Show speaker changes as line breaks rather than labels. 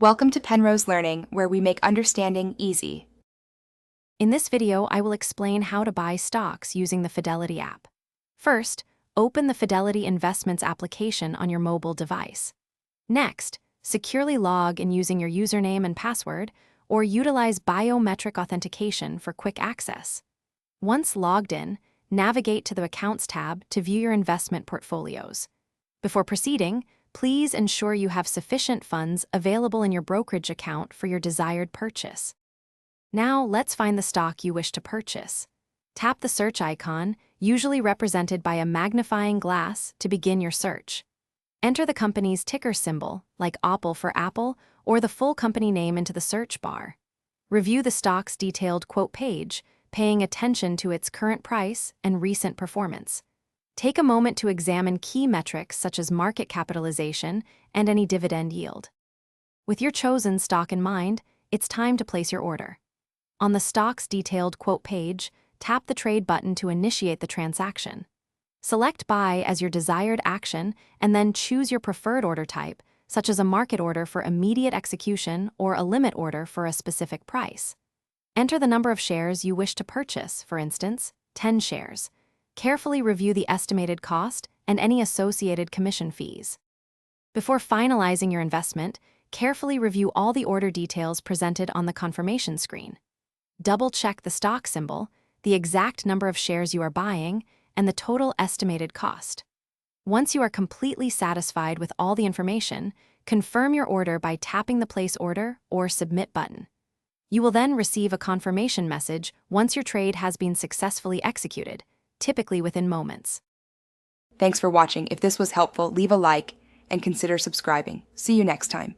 Welcome to Penrose Learning, where we make understanding easy.
In this video, I will explain how to buy stocks using the Fidelity app. First, open the Fidelity Investments application on your mobile device. Next, securely log in using your username and password, or utilize biometric authentication for quick access. Once logged in, navigate to the Accounts tab to view your investment portfolios. Before proceeding, please ensure you have sufficient funds available in your brokerage account for your desired purchase. Now, let's find the stock you wish to purchase. Tap the search icon, usually represented by a magnifying glass, to begin your search. Enter the company's ticker symbol, like OPL for Apple, or the full company name into the search bar. Review the stock's detailed quote page, paying attention to its current price and recent performance. Take a moment to examine key metrics such as market capitalization and any dividend yield. With your chosen stock in mind, it's time to place your order. On the stock's detailed quote page, tap the trade button to initiate the transaction. Select Buy as your desired action and then choose your preferred order type, such as a market order for immediate execution or a limit order for a specific price. Enter the number of shares you wish to purchase, for instance, 10 shares. Carefully review the estimated cost and any associated commission fees. Before finalizing your investment, carefully review all the order details presented on the confirmation screen. Double-check the stock symbol, the exact number of shares you are buying, and the total estimated cost. Once you are completely satisfied with all the information, confirm your order by tapping the Place Order or Submit button. You will then receive a confirmation message once your trade has been successfully executed, typically within moments.
Thanks for watching. If this was helpful, leave a like and consider subscribing. See you next time.